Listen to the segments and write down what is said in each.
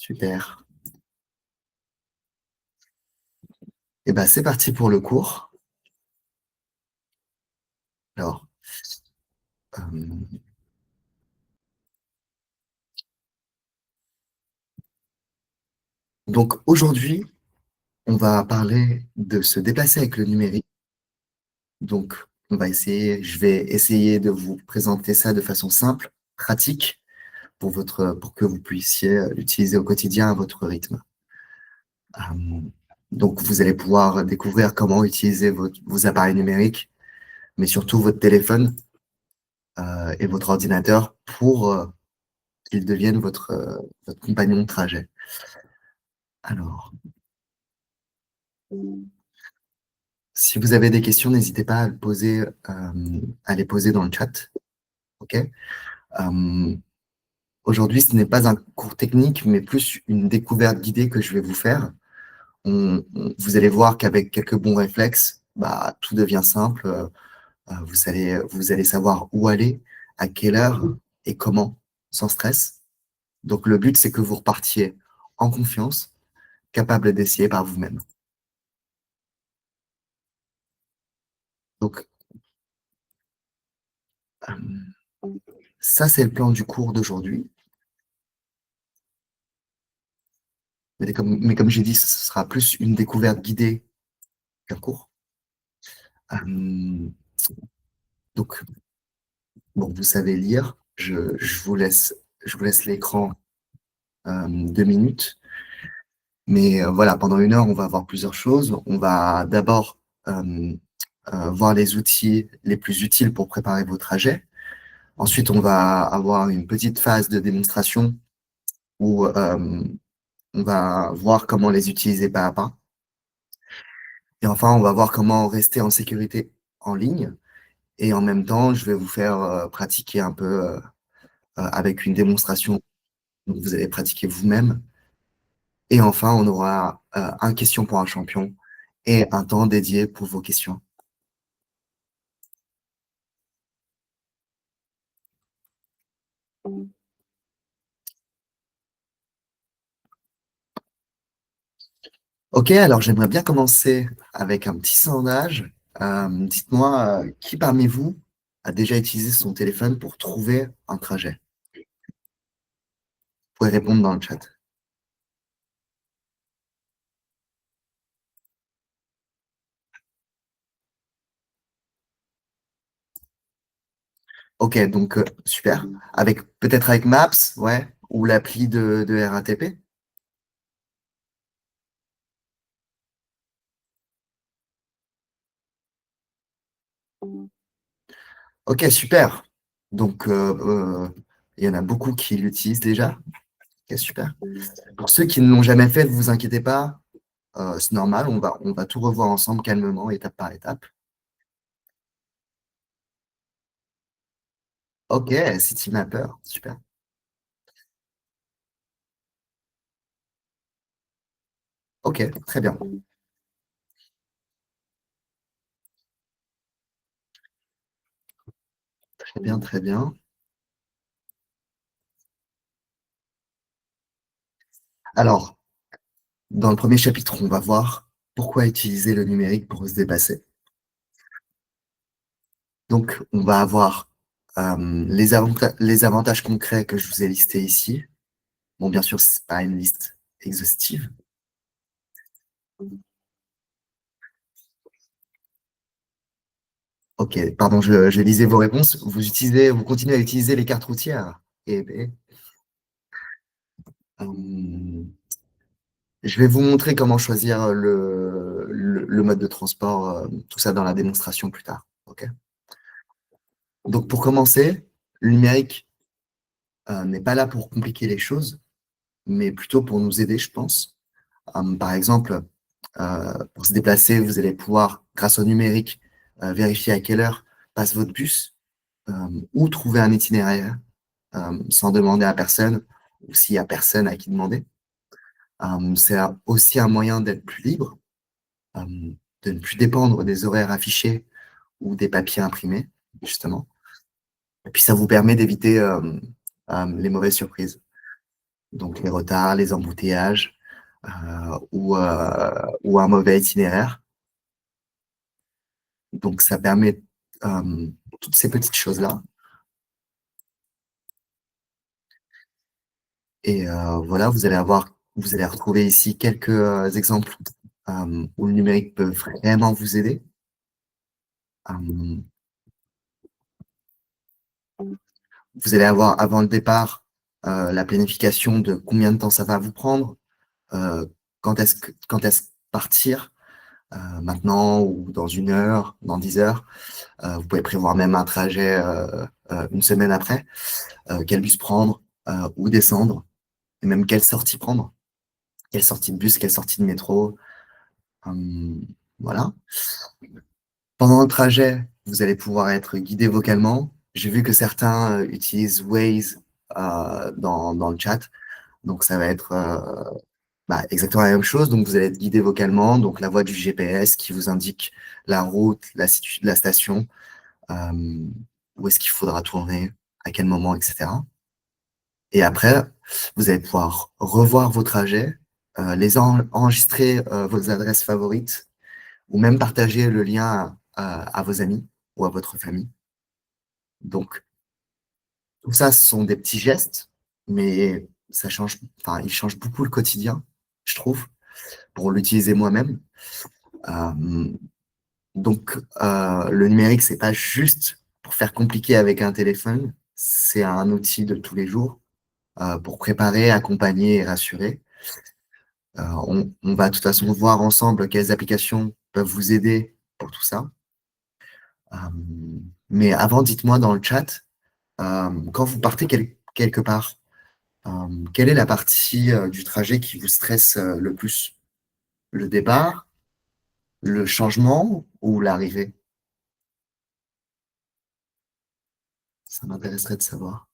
Super. Et ben, c'est parti pour le cours. Alors, hem, donc aujourd'hui, on va parler de se déplacer avec le numérique. Donc, je vais essayer de vous présenter ça de façon simple, pratique, pour que vous puissiez, l'utiliser au quotidien à votre rythme. Hem, donc vous allez pouvoir découvrir comment utiliser vos appareils numériques, mais surtout votre téléphone, et votre ordinateur pour, qu'ils deviennent votre compagnon de trajet. Alors, si vous avez des questions, n'hésitez pas à les poser dans le chat, OK? Hem, aujourd'hui, ce n'est pas un cours technique, mais plus une découverte guidée que je vais vous faire. Vous allez voir qu'avec quelques bons réflexes, bah, tout devient simple, vous allez savoir où aller, à quelle heure et comment, sans stress. Donc le but, c'est que vous repartiez en confiance, capable d'essayer par vous-même. Donc, hem, ça, c'est le plan du cours d'aujourd'hui. Mais comme j'ai dit, ce sera plus une découverte guidée qu'un cours. Hem, donc bon, vous savez lire. Je vous laisse l'écran, 2 minutes. Mais, voilà, pendant 1 heure, on va voir plusieurs choses. On va d'abord, hem, voir les outils les plus utiles pour préparer vos trajets. Ensuite, on va avoir une petite phase de démonstration où, on va voir comment les utiliser pas à pas. Et enfin, on va voir comment rester en sécurité en ligne. Et en même temps, je vais vous faire, pratiquer un peu, avec une démonstration. Donc vous allez pratiquer vous-même et enfin on aura, un question pour un champion et un temps dédié pour vos questions. OK, alors j'aimerais bien commencer avec un petit sondage. Dites-moi, qui parmi vous a déjà utilisé son téléphone pour trouver un trajet? Vous pouvez répondre dans le chat. OK, donc super. Avec peut-être avec Maps, ouais, ou l'appli de RATP? OK, super. Donc il y en a beaucoup qui l'utilisent déjà. OK, super. Pour ceux qui ne l'ont jamais fait, ne vous inquiétez pas, c'est normal, on va tout revoir ensemble calmement, étape par étape. OK, Citymapper, super. OK, très bien. Très bien, très bien. Alors, dans le premier chapitre, on va voir pourquoi utiliser le numérique pour se dépasser. Donc, on va avoir, les avantages concrets que je vous ai listés ici. Bon, bien sûr, c'est pas une liste exhaustive. OK, pardon, je lisais vos réponses. Vous continuez à utiliser les cartes routières? Eh beh, hem, je vais vous montrer comment choisir le mode de transport, tout ça dans la démonstration plus tard, OK? Donc pour commencer, le numérique, n'est pas là pour compliquer les choses, mais plutôt pour nous aider, je pense. Par exemple, pour se déplacer, vous allez pouvoir, grâce au numérique, vérifier à quelle heure passe votre bus, ou trouver un itinéraire, sans demander à personne ou s'il y a personne à qui demander. C'est un aussi un moyen d'être plus libre, de ne plus dépendre des horaires affichés ou des papiers imprimés, justement. Et puis ça vous permet d'éviter, les mauvaises surprises. donc les retards, les embouteillages, ou un mauvais itinéraire. Donc ça permet, toutes ces petites choses-là et voilà, vous allez retrouver ici quelques, exemples, où le numérique peut vraiment vous aider. Hem, Vous allez avoir avant le départ, la planification de combien de temps ça va vous prendre, quand est-ce partir, maintenant ou dans 1 heure, dans 10 heures. Vous pouvez prévoir même un trajet, 1 semaine après, quel bus prendre, où descendre et même quelle sortie prendre. Quelle sortie de bus, quelle sortie de métro, hem, voilà. Pendant le trajet, vous allez pouvoir être guidé vocalement. J'ai vu que certains, utilisent Waze, dans le chat, donc ça va être, bah, exactement la même chose. Donc vous allez être guidé vocalement, donc la voix du GPS qui vous indique la route, la station, hem, où est-ce qu'il faudra tourner, à quel moment et cetera. Et après, vous allez pouvoir revoir vos trajets, les enregistrer, vos adresses favorites ou même partager le lien à vos amis ou à votre famille. Donc tout ça, ce sont des petits gestes, mais ça change enfin, ils changent beaucoup le quotidien, je trouve, pour l'utiliser moi-même. Hem, donc le numérique, c'est pas juste pour faire compliqué avec un téléphone, c'est un outil de tous les jours, pour préparer, accompagner et rassurer. On va de toute façon voir ensemble quelles applications peuvent vous aider pour tout ça. Mais avant, dites-moi dans le chat, quand vous partez quelque part, quelle est la partie, du trajet qui vous stresse, le plus? Le départ, le changement ou l'arrivée? Ça m'intéresserait de savoir.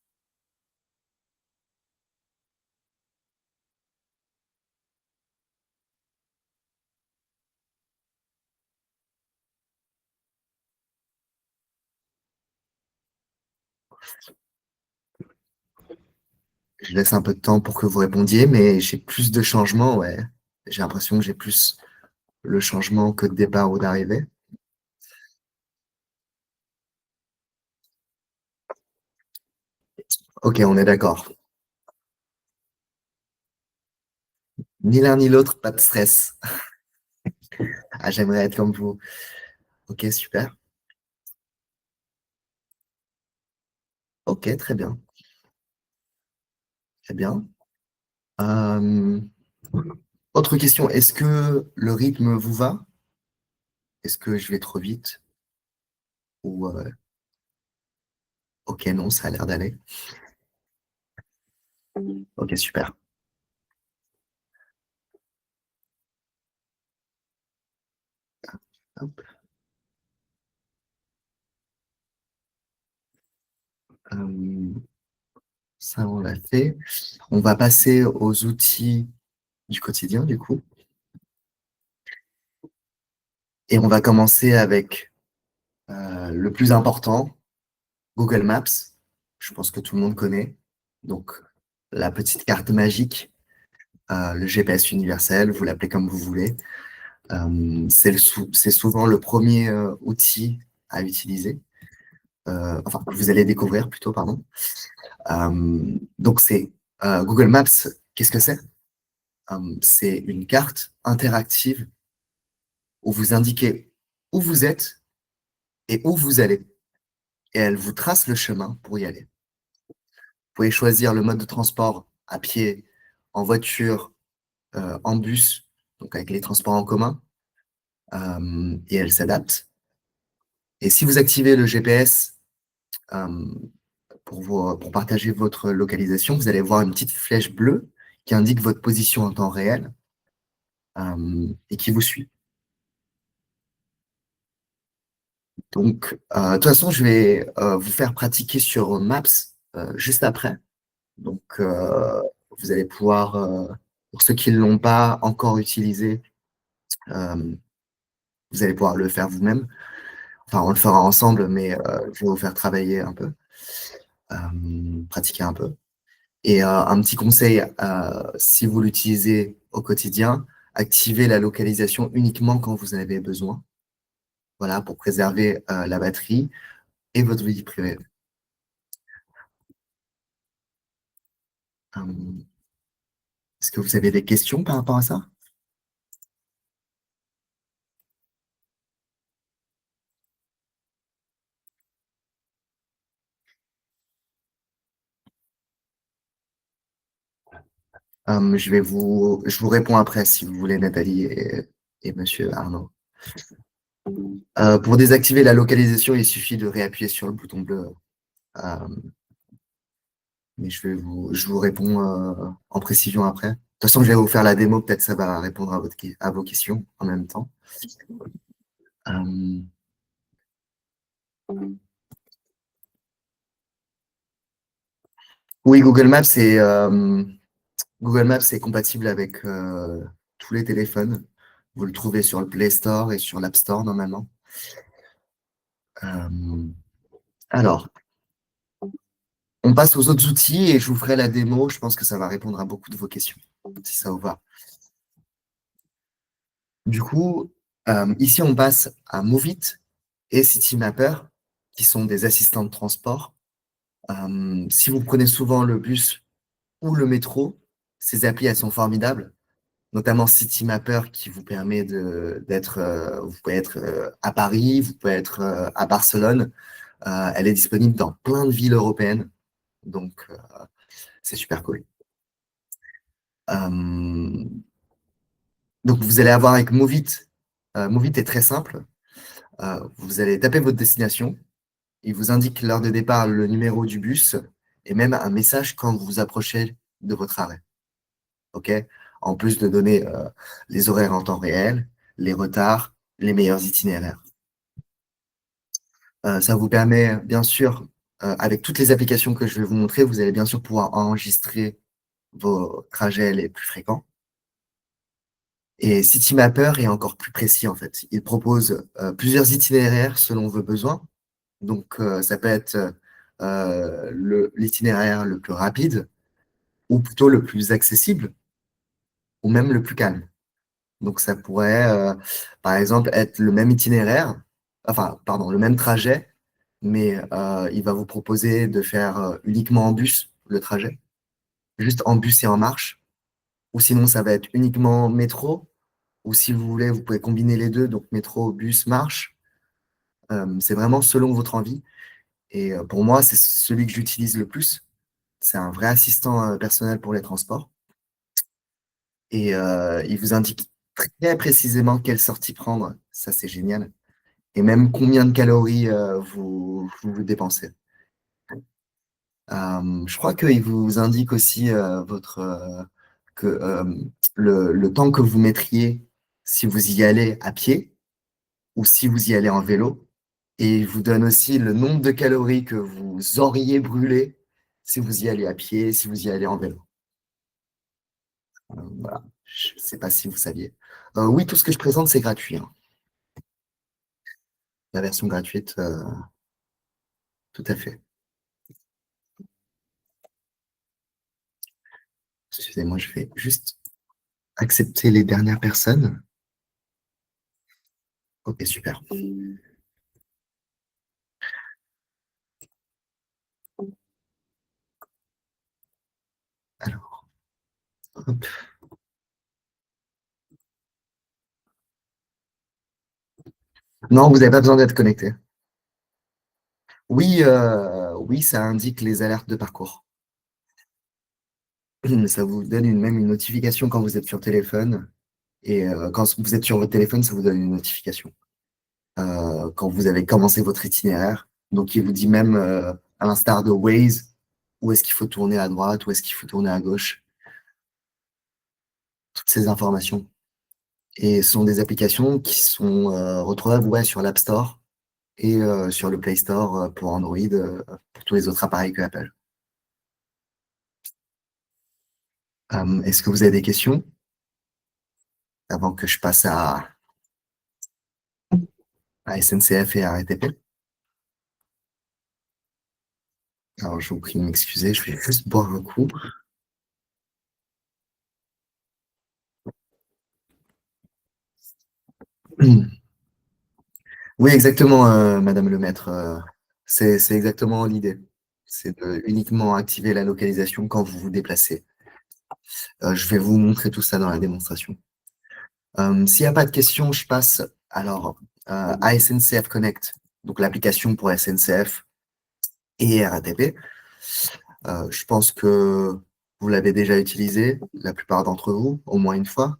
Je laisse un peu de temps pour que vous répondiez, mais j'ai plus de changements, ouais. J'ai l'impression que j'ai plus le changement que de départ ou d'arrivée. OK, on est d'accord. Ni l'un ni l'autre, pas de stress. Ah, j'aimerais être comme vous. OK, super. OK, très bien, très bien. Hem, Autre question, est-ce que le rythme vous va? Est-ce que je vais trop vite? Ou, OK, non, ça a l'air d'aller. OK, super. Hop, hem, ça, on l'a fait. On va passer aux outils du quotidien, du coup, et on va commencer avec, le plus important, Google Maps. Je pense que tout le monde connaît. Donc la petite carte magique, le GPS universel, vous l'appelez comme vous voulez. C'est souvent le premier outil à utiliser, enfin que vous allez découvrir plutôt, pardon. Donc c'est, Google Maps, qu'est-ce que c'est? C'est une carte interactive où vous indiquez où vous êtes et où vous allez et elle vous trace le chemin pour y aller. Vous pouvez choisir le mode de transport à pied, en voiture, en bus, donc avec les transports en commun, et elle s'adapte. Et si vous activez le GPS, hem, pour partager votre localisation, vous allez voir une petite flèche bleue qui indique votre position en temps réel, et qui vous suit. Donc, de toute façon, je vais, vous faire pratiquer sur Maps, juste après. Donc, vous allez pouvoir, pour ceux qui ne l'ont pas encore utilisé, hem, vous allez pouvoir le faire vous-même. Enfin, on le fera ensemble, mais, je vais vous faire travailler un peu, pratiquer un peu. Et un petit conseil, si vous l'utilisez au quotidien, activez la localisation uniquement quand vous en avez besoin. Voilà, pour préserver la batterie et votre vie privée. Euh, Est-ce que vous avez des questions par rapport à ça? Je vous réponds après si vous voulez, Nathalie et Monsieur Arnaud. Pour désactiver la localisation, il suffit de réappuyer sur le bouton bleu. Euh, mais je vous réponds en précision après. De toute façon, je vais vous faire la démo, peut-être ça va répondre à à vos questions en même temps. Euh, oui, Google Maps est compatible avec tous les téléphones. Vous le trouvez sur le Play Store et sur l'App Store normalement. Euh, alors, on passe aux autres outils et je vous ferai la démo. Je pense que ça va répondre à beaucoup de vos questions, si ça vous va. Du coup, ici, on passe à Movit et Citymapper, qui sont des assistants de transport. Si vous prenez souvent le bus ou le métro, ces applis, elles sont formidables, notamment Citymapper qui vous permet vous pouvez être à Paris, vous pouvez être à Barcelone. Elle est disponible dans plein de villes européennes, donc c'est super cool. Euh, donc vous allez avoir avec Movit, Movit est très simple. Vous allez taper votre destination, il vous indique l'heure de départ, le numéro du bus et même un message quand vous vous approchez de votre arrêt. OK? En plus de donner les horaires en temps réel, les retards, les meilleurs itinéraires. Ça vous permet, bien sûr, avec toutes les applications que je vais vous montrer, vous allez bien sûr pouvoir enregistrer vos trajets les plus fréquents. Et Citymapper est encore plus précis en fait. Il propose plusieurs itinéraires selon vos besoins. Donc, ça peut être l'itinéraire le plus rapide, ou plutôt le plus accessible, ou même le plus calme. Donc, ça pourrait, par exemple, être le même itinéraire, enfin, pardon, le même trajet, mais il va vous proposer de faire uniquement en bus le trajet, juste en bus et en marche, ou sinon, ça va être uniquement métro, ou si vous voulez, vous pouvez combiner les deux, donc métro, bus, marche. C'est vraiment selon votre envie. Et pour moi, c'est celui que j'utilise le plus. C'est un vrai assistant personnel pour les transports. Et il vous indique très précisément quelle sortie prendre. Ça, c'est génial. Et même combien de calories vous dépensez. Je crois qu'il vous indique aussi que, le temps que vous mettriez si vous y allez à pied ou si vous y allez en vélo. Et il vous donne aussi le nombre de calories que vous auriez brûlé si vous y allez à pied, si vous y allez en vélo. Voilà. Je ne sais pas si vous saviez. Oui, tout ce que je présente, c'est gratuit, hein. La version gratuite, tout à fait. Excusez-moi, je vais juste accepter les dernières personnes. Ok, super. Alors, hop. Non, vous n'avez pas besoin d'être connecté. Oui, oui, ça indique les alertes de parcours. Ça vous donne même une notification quand vous êtes sur téléphone. Et quand vous êtes sur votre téléphone, ça vous donne une notification. Quand vous avez commencé votre itinéraire. Donc, il vous dit même, à l'instar de Waze, où est-ce qu'il faut tourner à droite, où est-ce qu'il faut tourner à gauche. Toutes ces informations. Et ce sont des applications qui sont retrouvables, ouais, sur l'App Store et sur le Play Store pour Android, pour tous les autres appareils que Apple. Est-ce que vous avez des questions avant que je passe à SNCF et à RATP? Alors, je vous prie de m'excuser, je vais juste boire un coup. Oui, exactement, madame le maître, c'est exactement l'idée. C'est de uniquement activer la localisation quand vous vous déplacez. Je vais vous montrer tout ça dans la démonstration. S'il y a pas de questions, je passe alors, à SNCF Connect, donc l'application pour SNCF et RATP. Je pense que vous l'avez déjà utilisé, la plupart d'entre vous, au moins une fois,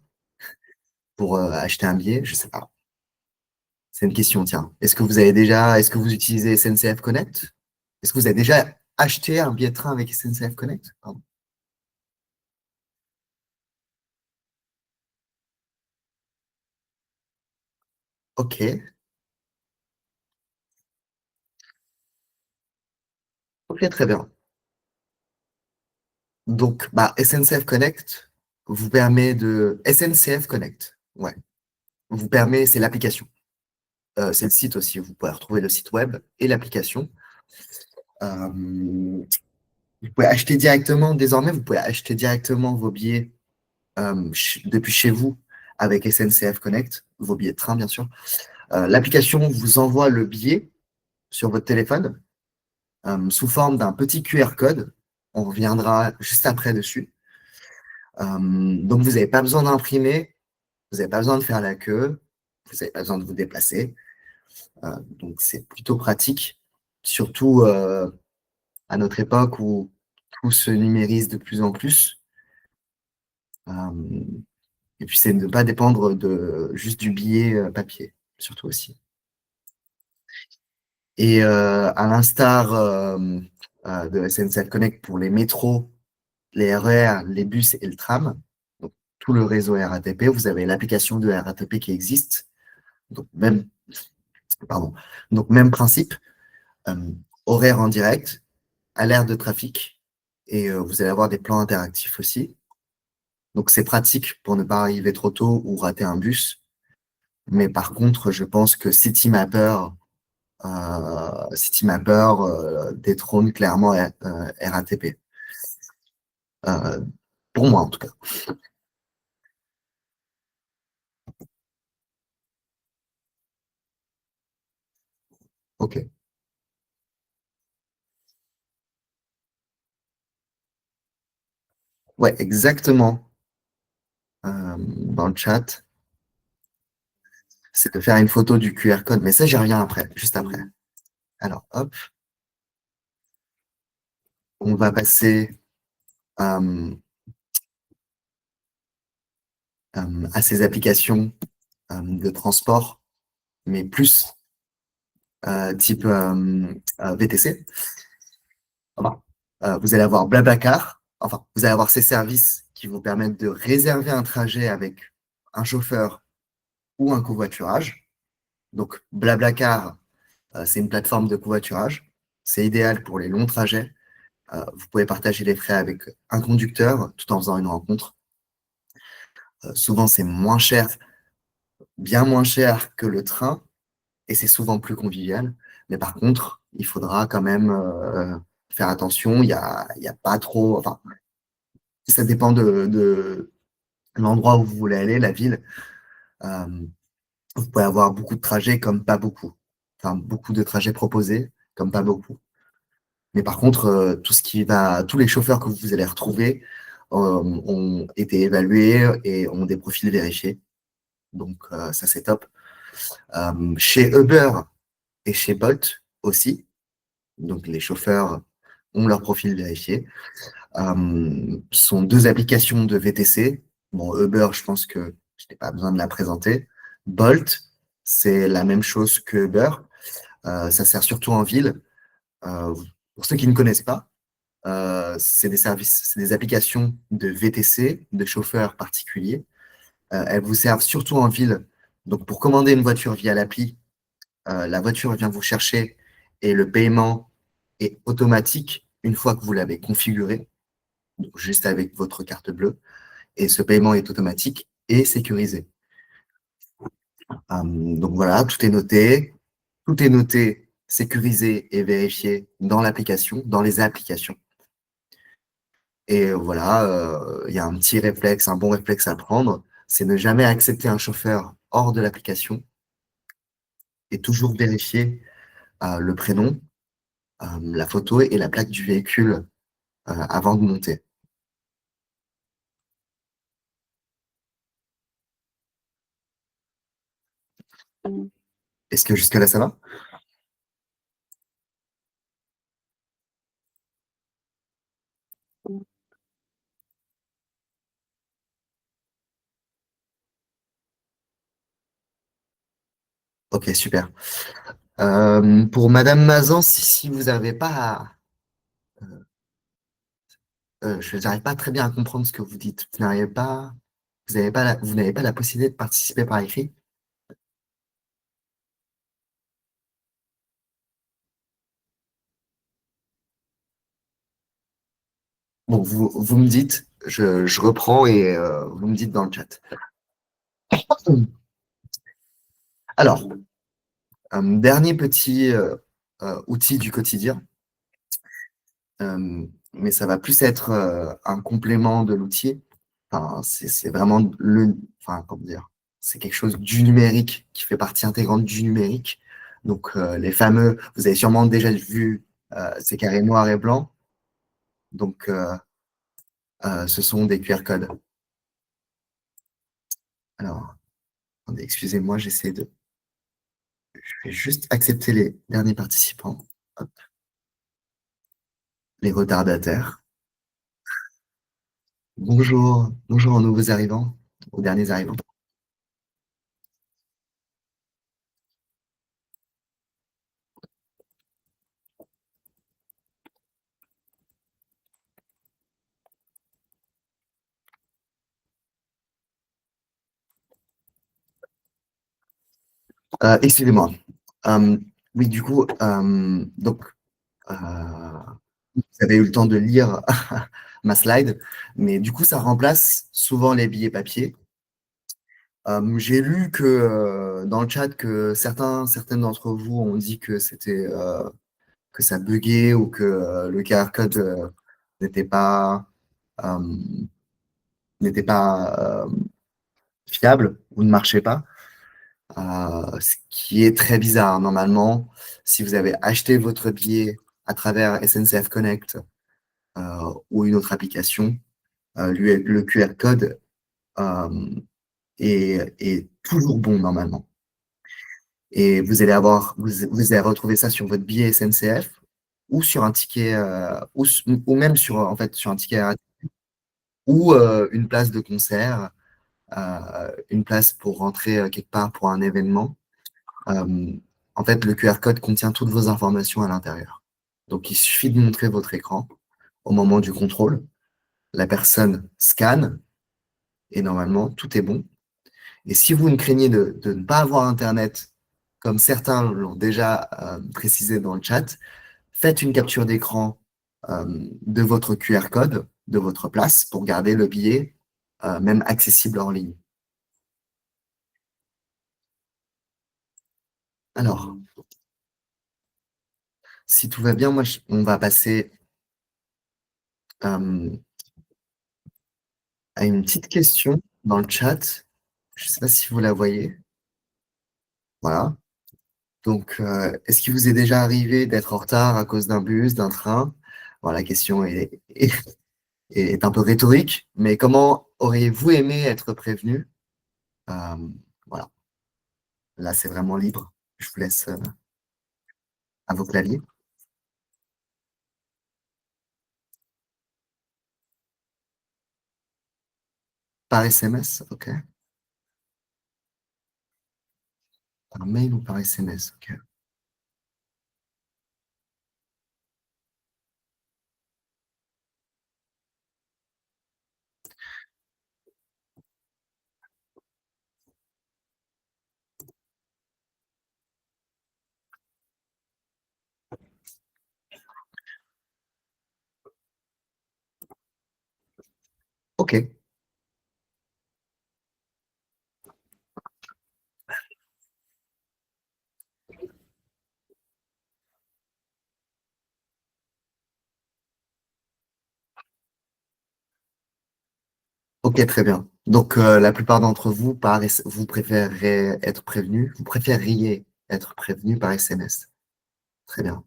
pour, acheter un billet, je sais pas. C'est une question, tiens. Est-ce que vous utilisez SNCF Connect? Est-ce que vous avez déjà acheté un billet de train avec SNCF Connect? Pardon. Ok, ok, très bien. Donc, bah, SNCF Connect vous permet de SNCF Connect, ouais, vous permet, c'est l'application. C'est le site aussi. Vous pouvez retrouver le site web et l'application. Vous pouvez acheter directement, désormais, vous pouvez acheter directement vos billets depuis chez vous avec SNCF Connect, vos billets de train, bien sûr. L'application vous envoie le billet sur votre téléphone sous forme d'un petit QR code. On reviendra juste après dessus. Donc, vous n'avez pas besoin d'imprimer, vous n'avez pas besoin de faire la queue, vous n'avez pas besoin de vous déplacer. Donc, c'est plutôt pratique, surtout à notre époque où tout se numérise de plus en plus. Euh, et puis, c'est de ne pas dépendre de juste du billet papier, surtout aussi. Et à l'instar de SNCF Connect pour les métros, les RER, les bus et le tram, donc tout le réseau RATP, vous avez l'application de RATP qui existe. Donc même, pardon, donc même principe, euh, horaire en direct, alerte de trafic, et vous allez avoir des plans interactifs aussi. Donc c'est pratique pour ne pas arriver trop tôt ou rater un bus. Mais par contre, je pense que Citymapper détrône clairement RATP. Euh, pour moi, en tout cas. Ok. Ouais, exactement. Dans le chat, c'est de faire une photo du QR code. Mais ça, j'y reviens après, juste après. Alors, hop, on va passer euh, à ces applications de transport, mais plus type VTC. Enfin, vous allez avoir Blablacar. Enfin, vous allez avoir ces services qui vous permettent de réserver un trajet avec un chauffeur ou un covoiturage. Donc, Blablacar, c'est une plateforme de covoiturage. C'est idéal pour les longs trajets. Vous pouvez partager les frais avec un conducteur tout en faisant une rencontre. Souvent, c'est moins cher, bien moins cher que le train, et c'est souvent plus convivial. Mais par contre, il faudra quand même faire attention. Il y a pas trop. Enfin, ça dépend de l'endroit où vous voulez aller, la ville. Euh, vous pouvez avoir beaucoup de trajets comme pas beaucoup. Enfin, beaucoup de trajets proposés comme pas beaucoup. Mais par contre, tous les chauffeurs que vous allez retrouver ont été évalués et ont des profils vérifiés. Donc, ça, c'est top. Chez Uber et chez Bolt aussi, donc les chauffeurs ont leur profil vérifié. Sont deux applications de VTC. Bon, Uber, je pense que je n'ai pas besoin de la présenter. Bolt, c'est la même chose que Uber. Ça sert surtout en ville. Pour ceux qui ne connaissent pas, c'est des services, c'est des applications de VTC, de chauffeurs particuliers. Elles vous servent surtout en ville. Donc, pour commander une voiture via l'appli, la voiture vient vous chercher et le paiement est automatique une fois que vous l'avez configuré, donc juste avec votre carte bleue. Et ce paiement est automatique et sécurisé. Donc voilà, tout est noté. Tout est noté sécurisé et vérifié dans l'application, dans les applications. Et voilà, il y a un petit réflexe, un bon réflexe à prendre, c'est ne jamais accepter un chauffeur hors de l'application et toujours vérifier le prénom, la photo et la plaque du véhicule avant de monter. Est-ce que jusque-là, ça va? Ok, super. Pour Madame Mazan, si vous n'arrivez pas je n'arrive pas très bien à comprendre ce que vous dites. Vous n'avez pas la possibilité de participer par écrit? Bon, vous me dites, je reprends et vous me dites dans le chat. Alors, dernier petit outil du quotidien, mais ça va plus être un complément de l'outil. Enfin, c'est vraiment enfin, comment dire, c'est quelque chose du numérique qui fait partie intégrante du numérique. Donc, les fameux, vous avez sûrement déjà vu ces carrés noirs et blancs. Donc, ce sont des QR codes. Alors, attendez, excusez-moi, je vais juste accepter les derniers participants. Hop, les retardataires. Bonjour, bonjour aux nouveaux arrivants, aux derniers arrivants. Excusez-moi. Euh, oui, du coup, euh, vous avez eu le temps de lire ma slide, mais du coup, ça remplace souvent les billets papier. J'ai lu que dans le chat que certaines d'entre vous ont dit que que ça buguait ou que le QR code n'était pas euh, n'était pas fiable ou ne marchait pas. Ce qui est très bizarre. Normalement, si vous avez acheté votre billet à travers SNCF Connect ou une autre application, le QR code euh, est toujours bon normalement. Et vous allez retrouver ça sur votre billet SNCF ou sur un ticket, ou même sur, en fait, sur un ticket ou une place de concert, une place pour rentrer quelque part pour un événement. Euh, En fait, le QR code contient toutes vos informations à l'intérieur. Donc, il suffit de montrer votre écran au moment du contrôle. La personne scanne et normalement, tout est bon. Et si vous ne craignez de ne pas avoir Internet, comme certains l'ont déjà précisé dans le chat, faites une capture d'écran de votre QR code, de votre place, pour garder le billet même accessible en ligne. Alors, si tout va bien, on va passer euh, à une petite question dans le chat. Je ne sais pas si vous la voyez. Voilà. Donc, est-ce qu'il vous est déjà arrivé d'être en retard à cause d'un bus, d'un train? Bon, la question est un peu rhétorique, mais comment auriez-vous aimé être prévenu? Euh, voilà. Là, c'est vraiment libre. Je vous laisse à vos claviers. Par SMS, ok. Par mail ou par SMS, ok. Ok. Ok, très bien. Donc, la plupart d'entre vous, vous préféreriez être prévenu par SMS. Très bien.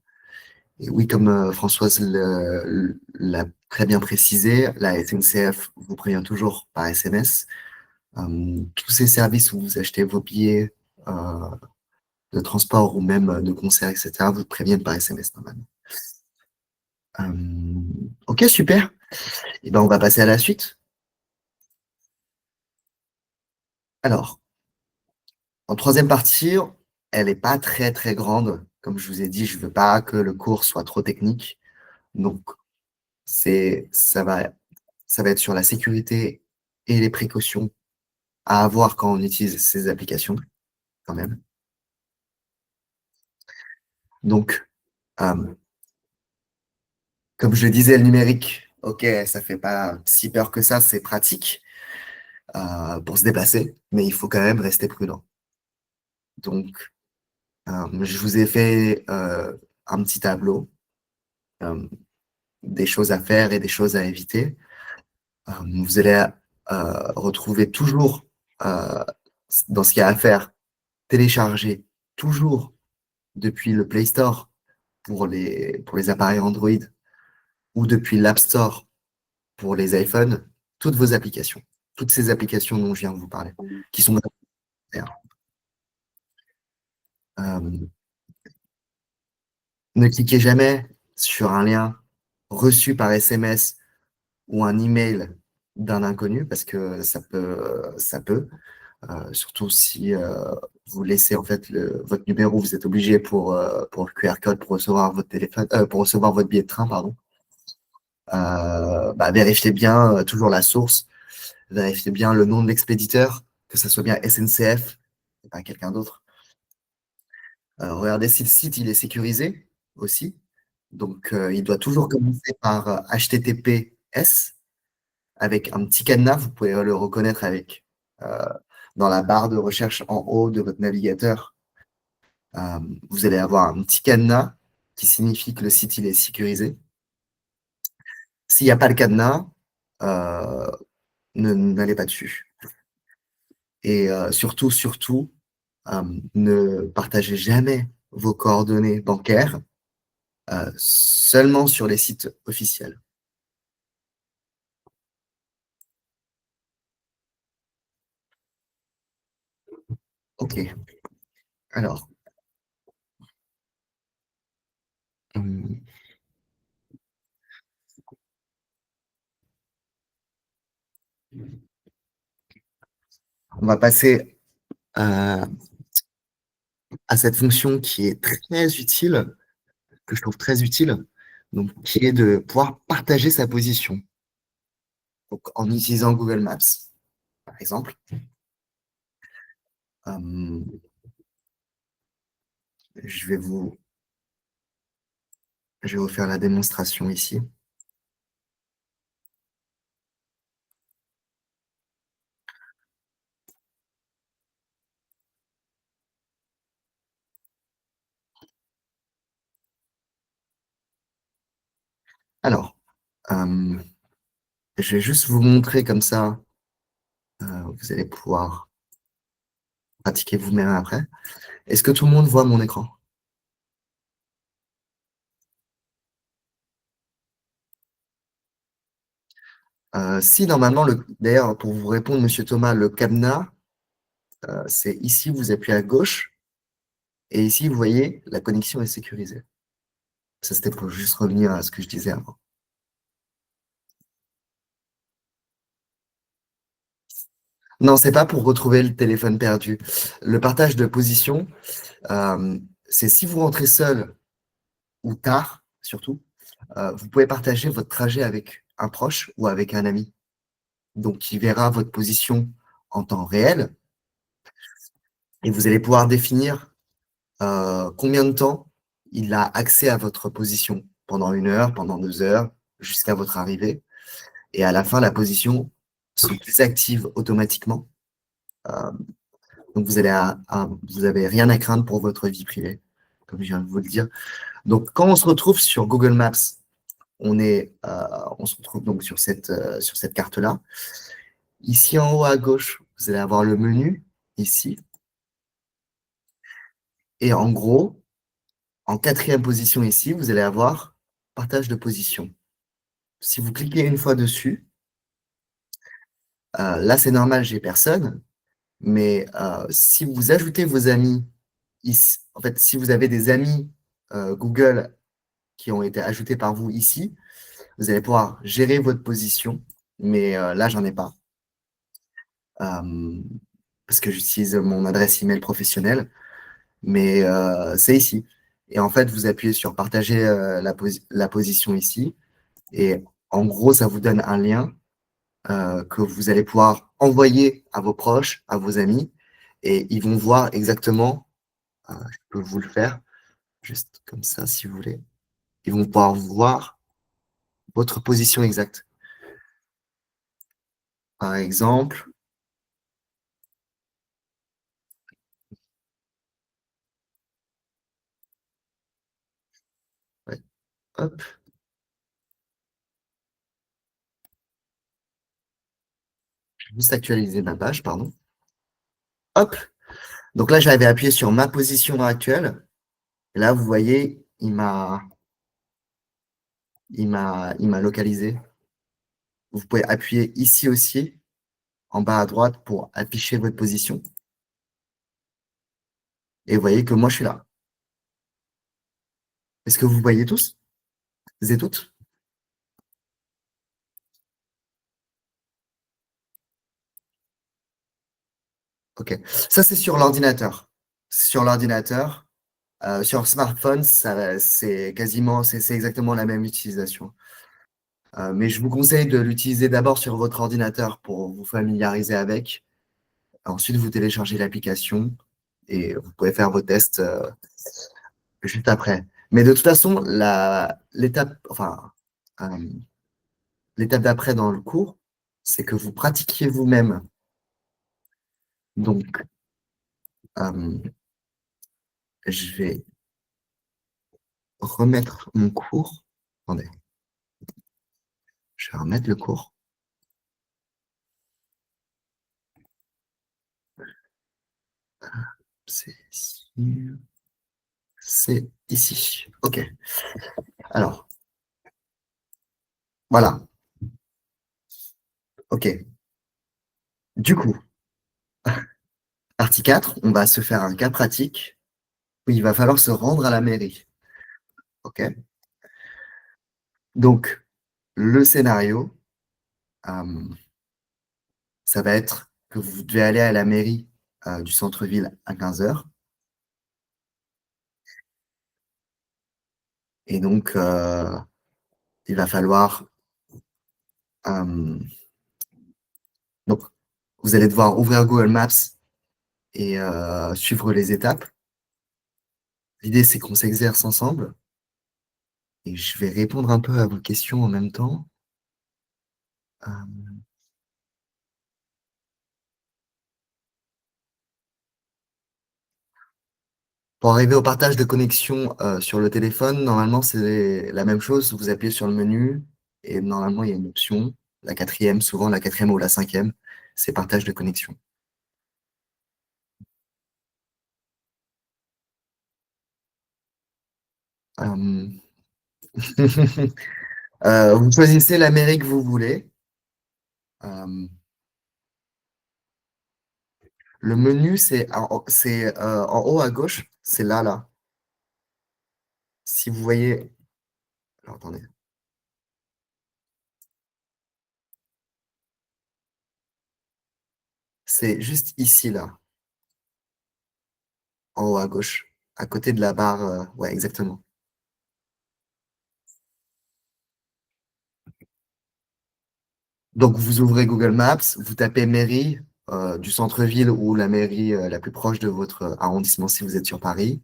Et oui, comme Françoise l'a très bien précisé, la SNCF vous prévient toujours par SMS. Tous ces services où vous achetez vos billets euh, de transport ou même de concert, etc., vous préviennent par SMS normalement. Ok, super. Et ben, on va passer à la suite. Alors, en troisième partie, elle n'est pas très très grande. Comme je vous ai dit, je veux pas que le cours soit trop technique. Donc, ça va être sur la sécurité et les précautions à avoir quand on utilise ces applications, quand même. Donc, euh, comme je le disais, le numérique, ok, ça fait pas si peur que ça, c'est pratique pour se déplacer, mais il faut quand même rester prudent. Donc, je vous ai fait un petit tableau, euh, des choses à faire et des choses à éviter. Vous allez retrouver toujours, euh, dans ce qu'il y a à faire, télécharger toujours depuis le Play Store pour les appareils Android ou depuis l'App Store pour les iPhones, toutes vos applications, toutes ces applications dont je viens de vous parler, qui sont gratuites. Ne cliquez jamais sur un lien reçu par SMS ou un email d'un inconnu parce que ça peut. Surtout si vous laissez en fait votre numéro, vous êtes obligé pour le QR code pour recevoir votre téléphone, pour recevoir votre billet de train, pardon. Bah, vérifiez bien toujours la source, vérifiez bien le nom de l'expéditeur, que ça soit bien SNCF et pas quelqu'un d'autre. Regardez si le site il est sécurisé aussi. Donc il doit toujours commencer par HTTPS avec un petit cadenas. Vous pouvez le reconnaître avec euh, dans la barre de recherche en haut de votre navigateur. Euh, Vous allez avoir un petit cadenas qui signifie que le site il est sécurisé. S'il n'y a pas le cadenas, euh, n'allez pas dessus. Et surtout, ne partagez jamais vos coordonnées bancaires seulement sur les sites officiels. Ok, alors, hum, on va passer à, à cette fonction qui est très utile, que je trouve très utile, donc, qui est de pouvoir partager sa position. Donc, en utilisant Google Maps, par exemple. Euh, je vais vous, je vais vous faire la démonstration ici. Alors, euh, je vais juste vous montrer comme ça, vous allez pouvoir pratiquer vous-même après. Est-ce que tout le monde voit mon écran? Si normalement, d'ailleurs, pour vous répondre, Monsieur Thomas, le cadenas, c'est ici, vous appuyez à gauche, et ici, vous voyez, la connexion est sécurisée. Ça, c'était pour juste revenir à ce que je disais avant. Non, c'est pas pour retrouver le téléphone perdu. Le partage de position, c'est si vous rentrez seul ou tard, surtout, vous pouvez partager votre trajet avec un proche ou avec un ami. Donc, il verra votre position en temps réel et vous allez pouvoir définir combien de temps il a accès à votre position pendant 1 heure, pendant 2 heures, jusqu'à votre arrivée. Et à la fin, la position se désactive automatiquement. Euh, donc, vous avez rien à craindre pour votre vie privée, comme je viens de vous le dire. Donc, quand on se retrouve sur Google Maps, on se retrouve donc sur cette carte-là. Ici en haut à gauche, vous allez avoir le menu, ici. Et en gros, en quatrième position ici, vous allez avoir partage de position. Si vous cliquez une fois dessus, là c'est normal, j'ai personne, mais si vous ajoutez vos amis ici, en fait, si vous avez des amis Google qui ont été ajoutés par vous ici, vous allez pouvoir gérer votre position, mais là j'en ai pas, euh, parce que j'utilise mon adresse email professionnelle, mais c'est ici. Et en fait, vous appuyez sur partager la position ici, et en gros, ça vous donne un lien que vous allez pouvoir envoyer à vos proches, à vos amis, et ils vont voir exactement, je peux vous le faire, juste comme ça si vous voulez, ils vont pouvoir voir votre position exacte. Par exemple, ouais, hop, je vais juste actualiser ma page, pardon. Hop, donc là j'avais appuyé sur ma position actuelle, et là vous voyez, il m'a localisé. Vous pouvez appuyer ici aussi, en bas à droite, pour afficher votre position, et vous voyez que moi je suis là. Est-ce que vous voyez tous? Vous êtes toutes? Ok. Ça, c'est sur l'ordinateur. Sur l'ordinateur, sur smartphone, c'est exactement la même utilisation. Mais je vous conseille de l'utiliser d'abord sur votre ordinateur pour vous familiariser avec. Ensuite, vous téléchargez l'application et vous pouvez faire vos tests juste après. Mais de toute façon, euh, l'étape d'après dans le cours, c'est que vous pratiquiez vous-même. Donc, euh, je vais remettre mon cours. Attendez, je vais remettre le cours. C'est ici. C'est ici. OK. Alors, voilà. OK. Du coup, partie 4, on va se faire un cas pratique où il va falloir se rendre à la mairie. OK? Donc, le scénario, euh, ça va être que vous devez aller à la mairie du centre-ville à 15 heures. Et donc, il va falloir... euh, donc, vous allez devoir ouvrir Google Maps et suivre les étapes. L'idée, c'est qu'on s'exerce ensemble et je vais répondre un peu à vos questions en même temps. Euh, pour arriver au partage de connexion sur le téléphone, normalement, c'est la même chose. Vous appuyez sur le menu et normalement, il y a une option, la quatrième, souvent la quatrième ou la cinquième, c'est partage de connexion. Euh, vous choisissez la mairie que vous voulez. Euh, le menu, c'est en haut à gauche, c'est là, là. Si vous voyez, alors, attendez, c'est juste ici, là, en haut à gauche, à côté de la barre. Ouais, exactement. Donc, vous ouvrez Google Maps, vous tapez mairie du centre-ville ou la mairie la plus proche de votre arrondissement si vous êtes sur Paris.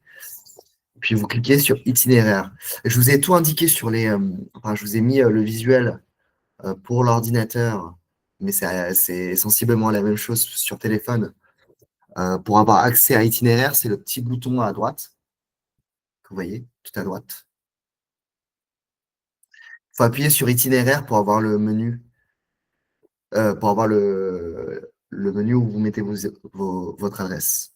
Puis, vous cliquez sur itinéraire. Je vous ai tout indiqué enfin, je vous ai mis le visuel pour l'ordinateur, mais c'est sensiblement la même chose sur téléphone. Pour avoir accès à itinéraire, c'est le petit bouton à droite, que vous voyez, tout à droite. Il faut appuyer sur itinéraire pour avoir le menu. pour avoir le menu où vous mettez votre adresse.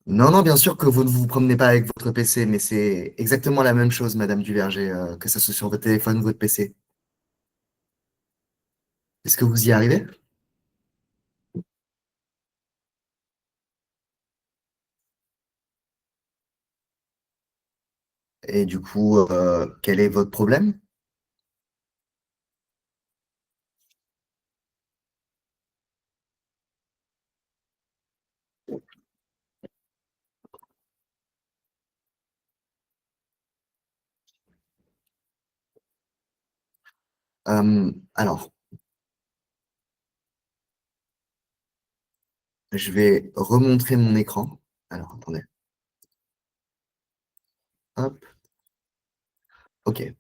Non, non, bien sûr que vous ne vous promenez pas avec votre PC, mais c'est exactement la même chose, Madame Duverger, que ça soit sur votre téléphone ou votre PC. Est-ce que vous y arrivez? Et du coup, quel est votre problème? Alors, je vais remontrer mon écran. Alors, attendez. Hop, OK.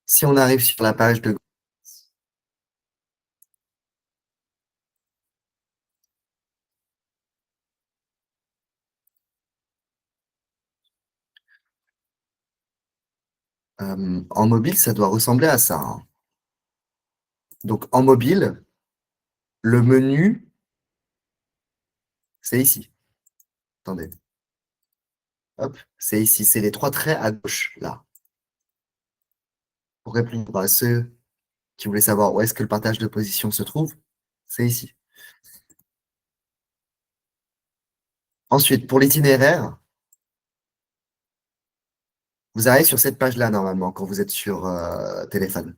Si on arrive sur la page de... en mobile, ça doit ressembler à ça, hein. Donc, en mobile, le menu, c'est ici. Attendez. Hop, c'est ici. C'est les trois traits à gauche, là. Pour répondre à ceux qui voulaient savoir où est-ce que le partage de position se trouve, c'est ici. Ensuite, pour l'itinéraire, vous arrivez sur cette page-là, normalement, quand vous êtes sur téléphone.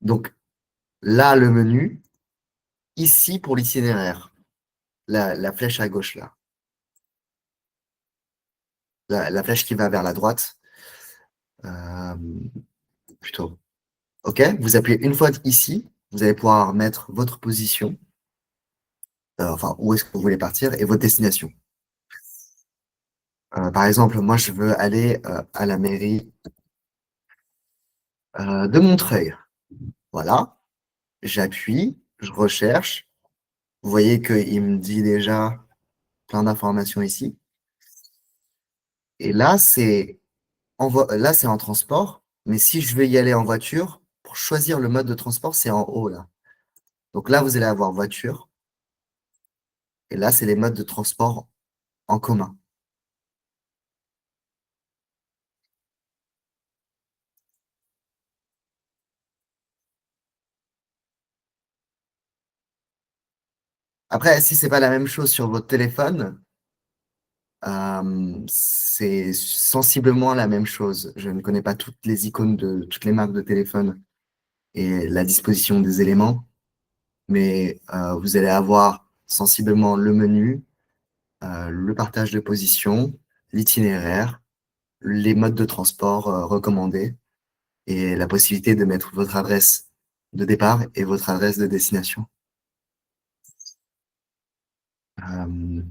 Donc, là, le menu, ici, pour l'itinéraire, la flèche à gauche, là. La flèche qui va vers la droite, euh, plutôt. OK? Vous appuyez une fois ici, vous allez pouvoir mettre votre position, enfin, où est-ce que vous voulez partir, et votre destination. Par exemple, moi, je veux aller à la mairie de Montreuil. Voilà, j'appuie, je recherche. Vous voyez qu'il me dit déjà plein d'informations ici. Et là, c'est en transport. Mais si je veux y aller en voiture, pour choisir le mode de transport, c'est en haut là. Donc là, vous allez avoir voiture. Et là, c'est les modes de transport en commun. Après, si c'est pas la même chose sur votre téléphone, c'est sensiblement la même chose. Je ne connais pas toutes les icônes de toutes les marques de téléphone et la disposition des éléments, mais vous allez avoir sensiblement le menu, le partage de position, l'itinéraire, les modes de transport recommandés et la possibilité de mettre votre adresse de départ et votre adresse de destination. Euh,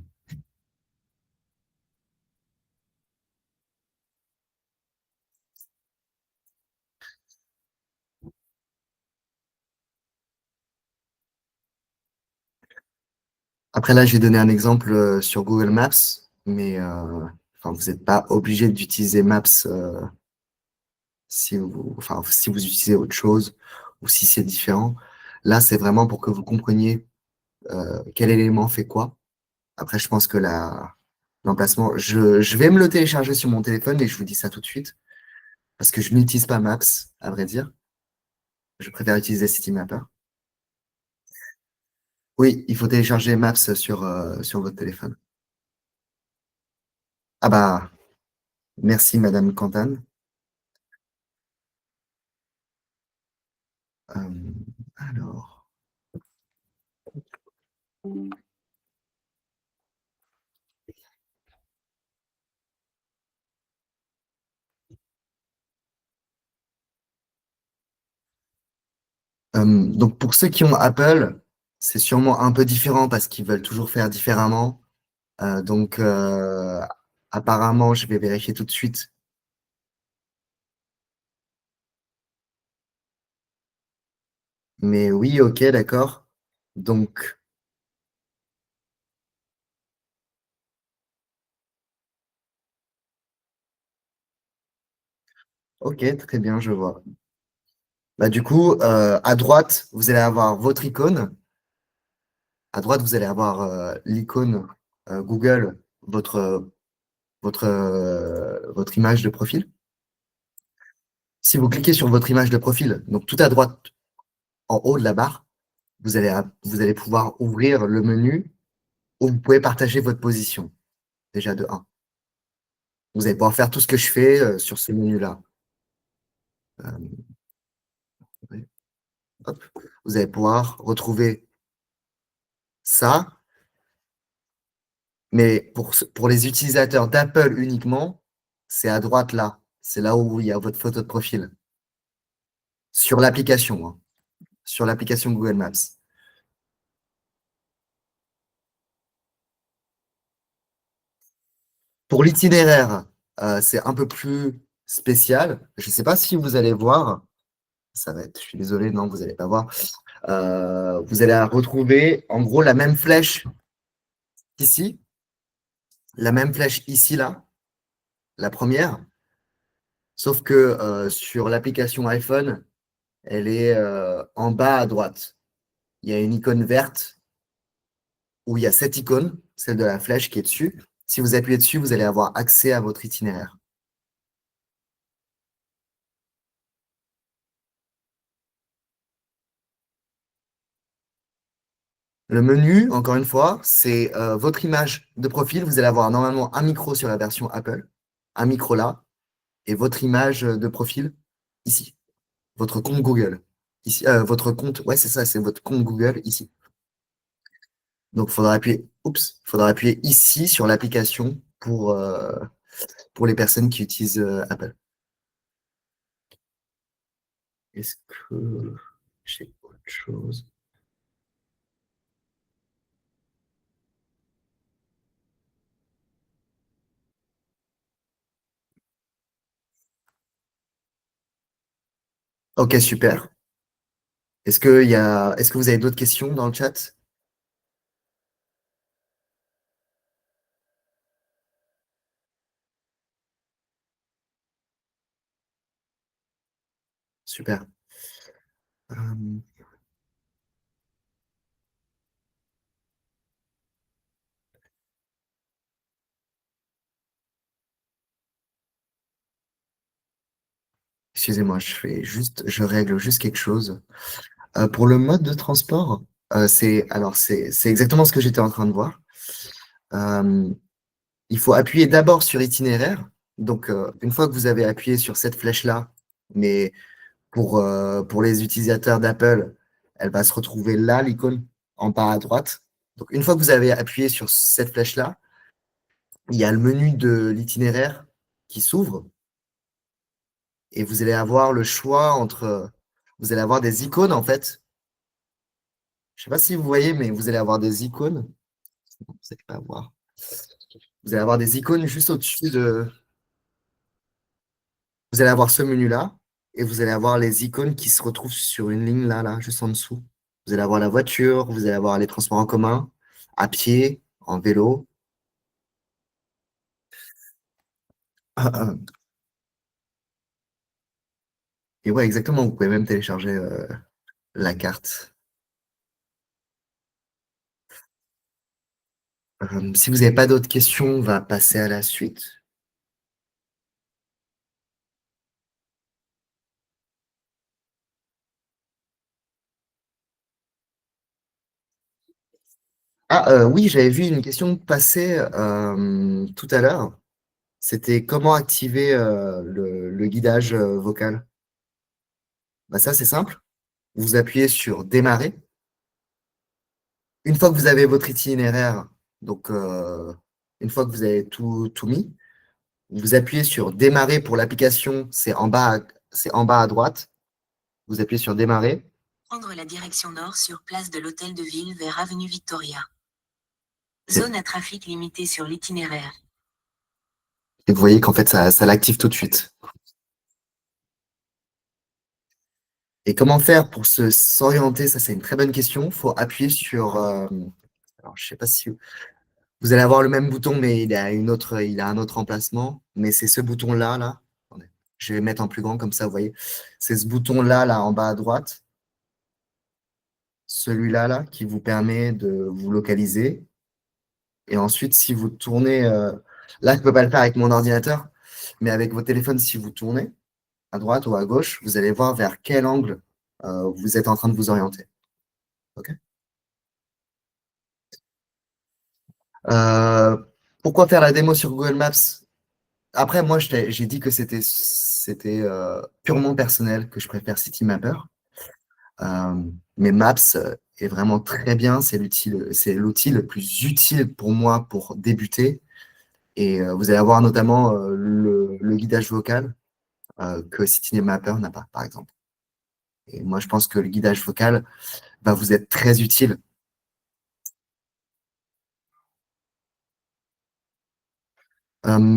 Après là, j'ai donné un exemple sur Google Maps, mais enfin, vous n'êtes pas obligé d'utiliser Maps enfin, si vous utilisez autre chose ou si c'est différent. Là, c'est vraiment pour que vous compreniez quel élément fait quoi. Après, je pense que l'emplacement, je vais me le télécharger sur mon téléphone et je vous dis ça tout de suite, parce que je n'utilise pas Maps, à vrai dire. Je préfère utiliser Citymapper. Oui, il faut télécharger Maps sur votre téléphone. Ah bah, merci Madame Cantan. Euh, alors, donc pour ceux qui ont Apple, c'est sûrement un peu différent parce qu'ils veulent toujours faire différemment. Donc, apparemment, je vais vérifier tout de suite. Mais oui, ok, d'accord. Donc, Ok, très bien, je vois. Bah, du coup, à droite, vous allez avoir votre icône. À droite, vous allez avoir l'icône Google, votre image de profil. Si vous cliquez sur votre image de profil, donc tout à droite, en haut de la barre, vous allez pouvoir ouvrir le menu où vous pouvez partager votre position, déjà de 1. Vous allez pouvoir faire tout ce que je fais sur ce menu-là. Euh, ouais, hop. Vous allez pouvoir retrouver ça, mais pour les utilisateurs d'Apple uniquement, c'est à droite là. C'est là où il y a votre photo de profil. Sur l'application, hein, sur l'application Google Maps. Pour l'itinéraire, c'est un peu plus spécial. Je ne sais pas si vous allez voir. Ça va être, je suis désolé, non, vous n'allez pas voir. Vous allez retrouver en gros la même flèche ici, la même flèche ici, là, la première, sauf que sur l'application iPhone, elle est en bas à droite. Il y a une icône verte où il y a cette icône, celle de la flèche qui est dessus. Si vous appuyez dessus, vous allez avoir accès à votre itinéraire. Le menu, encore une fois, c'est votre image de profil. Vous allez avoir normalement un micro sur la version Apple, un micro là, et votre image de profil ici. Votre compte Google. Ici, votre compte, ouais, c'est ça, c'est votre compte Google ici. Donc, faudra appuyer ici sur l'application pour les personnes qui utilisent Apple. Est-ce que j'ai autre chose? Ok, super. Est-ce que vous avez d'autres questions dans le chat? Super. Euh, Excusez-moi, je règle juste quelque chose. Pour le mode de transport, c'est exactement ce que j'étais en train de voir. Euh, il faut appuyer d'abord sur itinéraire. Donc, une fois que vous avez appuyé sur cette flèche-là, mais pour les utilisateurs d'Apple, elle va se retrouver là, l'icône en bas à droite. Donc, une fois que vous avez appuyé sur cette flèche-là, il y a le menu de l'itinéraire qui s'ouvre et vous allez avoir le choix entre, vous allez avoir des icônes en fait. Je ne sais pas si vous voyez, mais vous allez avoir des icônes. Vous n'allez pas voir. Vous allez avoir des icônes juste au-dessus de. Vous allez avoir ce menu-là et vous allez avoir les icônes qui se retrouvent sur une ligne là, là, juste en dessous. Vous allez avoir la voiture, vous allez avoir les transports en commun, à pied, en vélo. Et ouais, exactement. Vous pouvez même télécharger la carte. Si vous n'avez pas d'autres questions, on va passer à la suite. Ah oui, j'avais vu une question passer tout à l'heure. C'était comment activer le guidage vocal. Bah, ça, c'est simple. Vous appuyez sur démarrer. Une fois que vous avez votre itinéraire, donc une fois que vous avez tout mis, vous appuyez sur démarrer pour l'application, c'est en bas à droite. Vous appuyez sur démarrer. Prendre la direction nord sur place de l'Hôtel de Ville vers avenue Victoria. Et, Zone à trafic limité sur l'itinéraire. et vous voyez qu'en fait, ça l'active tout de suite. Et comment faire pour s'orienter? Ça, c'est une très bonne question. Il faut appuyer sur. Alors, je sais pas si vous allez avoir le même bouton, mais il a un autre emplacement. Mais c'est ce bouton-là, là. Attendez. Je vais mettre en plus grand comme ça, vous voyez. C'est ce bouton-là, là, en bas à droite, celui-là, là, qui vous permet de vous localiser. Et ensuite, si vous tournez, là, je ne peux pas le faire avec mon ordinateur, mais avec votre téléphone, si vous tournez à droite ou à gauche, vous allez voir vers quel angle vous êtes en train de vous orienter. OK. Euh, Pourquoi faire la démo sur Google Maps? Après, moi, j'ai dit que c'était purement personnel, que je préfère Citymapper. Euh, mais Maps est vraiment très bien. C'est l'outil le plus utile pour moi pour débuter. Et vous allez avoir notamment le guidage vocal que Citymapper n'a pas, par exemple. Et moi, je pense que le guidage vocal va vous être très utile.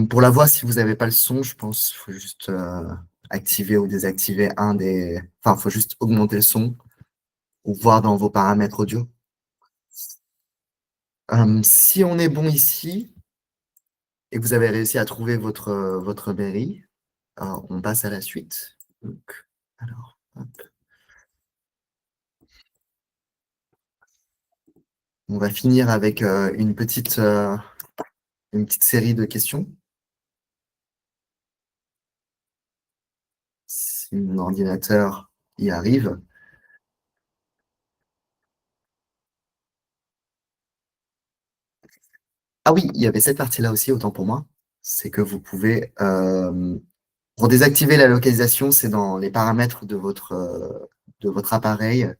Pour la voix, si vous n'avez pas le son, je pense qu'il faut juste activer ou désactiver un des. Enfin, il faut juste augmenter le son ou voir dans vos paramètres audio. Si on est bon ici et que vous avez réussi à trouver votre mairie, on passe à la suite. Donc, alors, hop. On va finir avec une petite série de questions. Si mon ordinateur y arrive. Ah oui, il y avait cette partie-là aussi, autant pour moi. C'est que vous pouvez, pour désactiver la localisation, c'est dans les paramètres de votre appareil,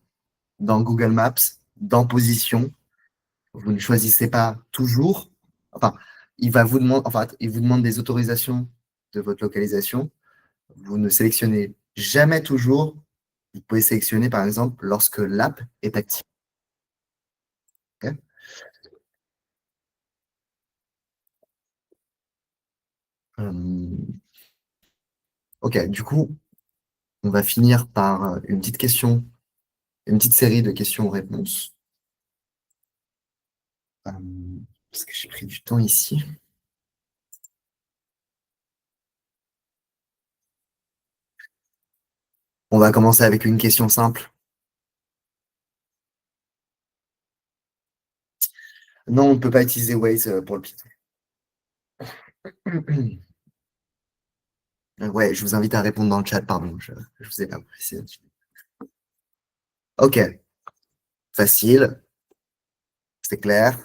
dans Google Maps, dans Position. Vous ne choisissez pas toujours. Enfin, il vous demande des autorisations de votre localisation. Vous ne sélectionnez jamais toujours. Vous pouvez sélectionner, par exemple, lorsque l'app est active. Ok. Euh, ok, du coup, on va finir par une petite question, une petite série de questions-réponses. Euh, Parce que j'ai pris du temps ici. On va commencer avec une question simple. Non, on ne peut pas utiliser Waze pour le Python. Ouais, je vous invite à répondre dans le chat, pardon, je ne vous ai pas précisé. Ok, facile, c'est clair,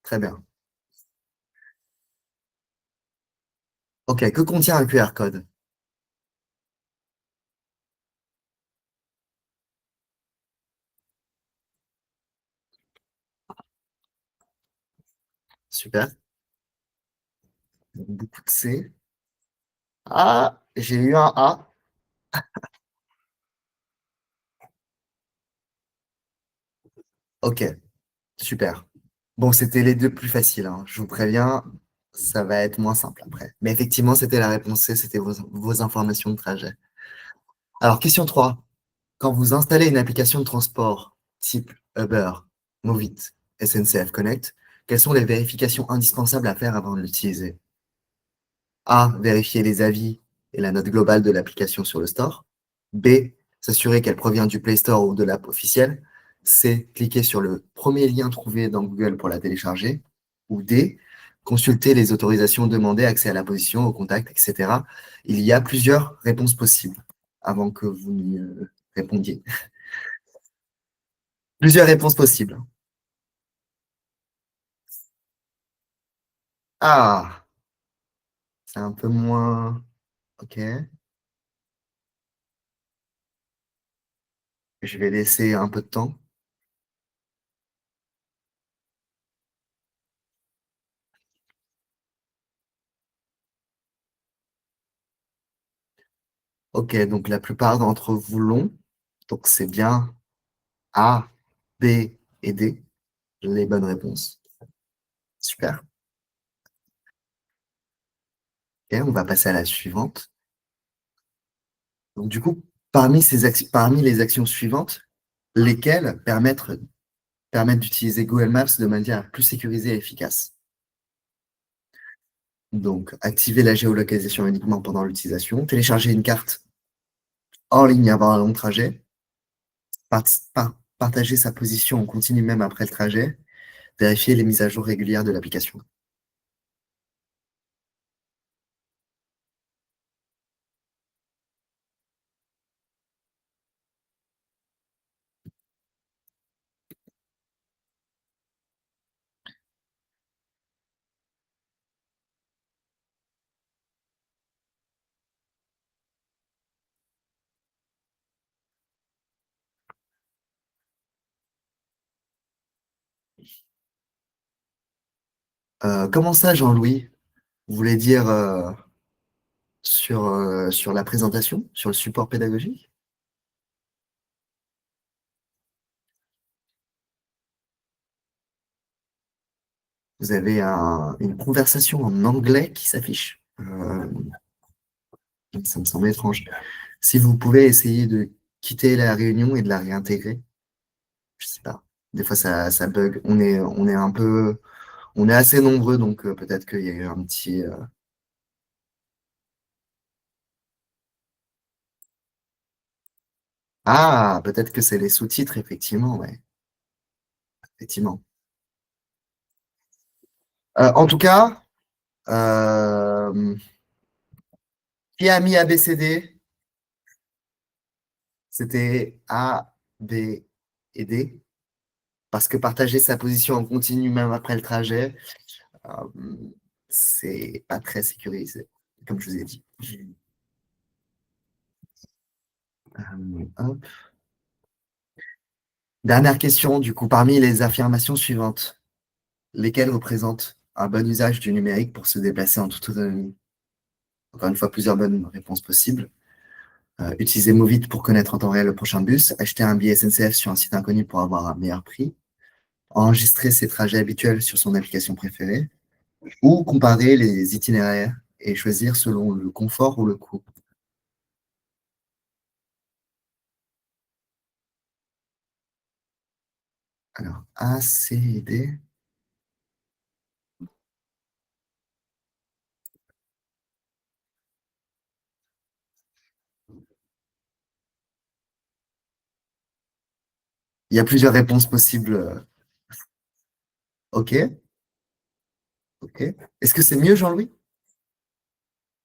très bien. Ok, que contient un QR code? Super, beaucoup de C. Ah, j'ai eu un A. Ok, super. Bon, c'était les deux plus faciles, hein. Je vous préviens, ça va être moins simple après. Mais effectivement, c'était la réponse C, c'était vos informations de trajet. Alors, question 3. Quand vous installez une application de transport type Uber, Movit, SNCF Connect, quelles sont les vérifications indispensables à faire avant de l'utiliser? A. Vérifier les avis et la note globale de l'application sur le store. B. S'assurer qu'elle provient du Play Store ou de l'app officielle. C. Cliquer sur le premier lien trouvé dans Google pour la télécharger. Ou D. Consulter les autorisations demandées, accès à la position, au contact, etc. Il y a plusieurs réponses possibles avant que vous n'y répondiez. Plusieurs réponses possibles. Ah, c'est un peu moins. Ok. Je vais laisser un peu de temps. Ok, donc la plupart d'entre vous l'ont. Donc c'est bien A, B et D, les bonnes réponses. Super. Ok, on va passer à la suivante. Donc du coup, parmi les actions suivantes, lesquelles permettent d'utiliser Google Maps de manière plus sécurisée et efficace? Donc, activer la géolocalisation uniquement pendant l'utilisation, télécharger une carte en ligne avant un long trajet, partager sa position en continu même après le trajet, vérifier les mises à jour régulières de l'application. Comment ça, Jean-Louis? Vous voulez dire sur la présentation, sur le support pédagogique? Vous avez une conversation en anglais qui s'affiche. Ça me semble étrange. Si vous pouvez essayer de quitter la réunion et de la réintégrer, je sais pas. Des fois, ça bug. On est assez nombreux, donc peut-être qu'il y a eu un petit. Ah, peut-être que c'est les sous-titres, effectivement, ouais, effectivement. En tout cas, euh, qui a mis ABCD? C'était A, B et D. Parce que partager sa position en continu, même après le trajet, euh, c'est pas très sécurisé, comme je vous ai dit. Hop. Dernière question, du coup, parmi les affirmations suivantes, lesquelles représentent un bon usage du numérique pour se déplacer en toute autonomie? Encore une fois, plusieurs bonnes réponses possibles. Utiliser Movit pour connaître en temps réel le prochain bus, acheter un billet SNCF sur un site inconnu pour avoir un meilleur prix, enregistrer ses trajets habituels sur son application préférée, ou comparer les itinéraires et choisir selon le confort ou le coût. Alors, A, C et D. Il y a plusieurs réponses possibles. OK, OK. Est-ce que c'est mieux, Jean-Louis?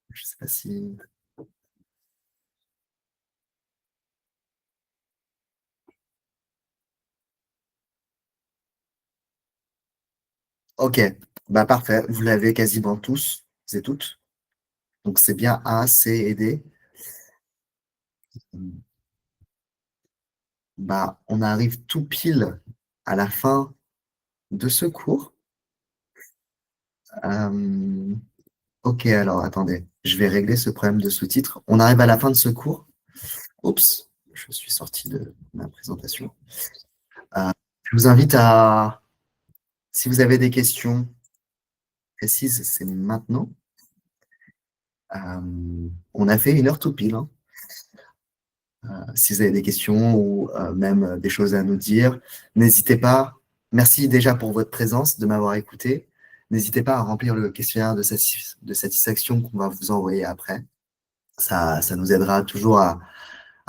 Je sais pas si. OK, bah parfait. Vous l'avez quasiment tous et toutes. Donc c'est bien A, C et D. Bah, on arrive tout pile à la fin de ce cours. Euh, Ok, alors attendez, je vais régler ce problème de sous-titres. On arrive à la fin de ce cours. Oups, je suis sorti de ma présentation. Je vous invite à, si vous avez des questions précises, c'est maintenant. On a fait une heure tout pile, hein. Si vous avez des questions ou même des choses à nous dire, n'hésitez pas. Merci déjà pour votre présence, de m'avoir écouté. N'hésitez pas à remplir le questionnaire de satisfaction qu'on va vous envoyer après. Ça nous aidera toujours à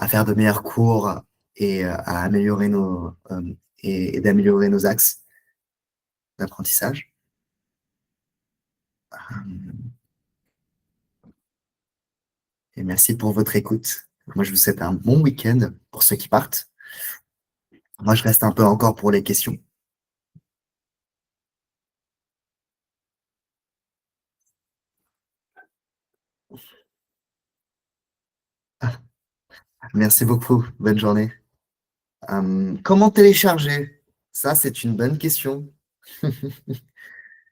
faire de meilleurs cours et à améliorer et d'améliorer nos axes d'apprentissage. Et merci pour votre écoute. Moi, je vous souhaite un bon week-end pour ceux qui partent. Moi, je reste un peu encore pour les questions. Merci beaucoup. Bonne journée. Comment télécharger? Ça, c'est une bonne question.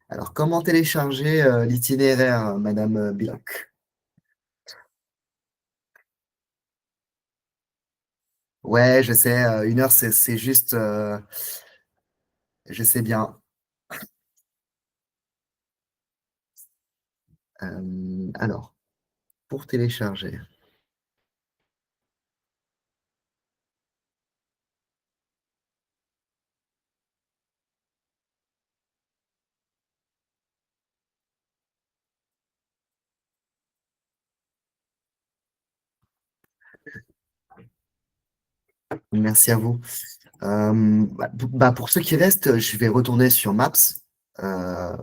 Alors, comment télécharger l'itinéraire, Madame Biloc? Ouais, je sais, une heure, c'est juste, je sais bien. Alors, pour télécharger. Merci à vous. Pour ceux qui restent, je vais retourner sur Maps.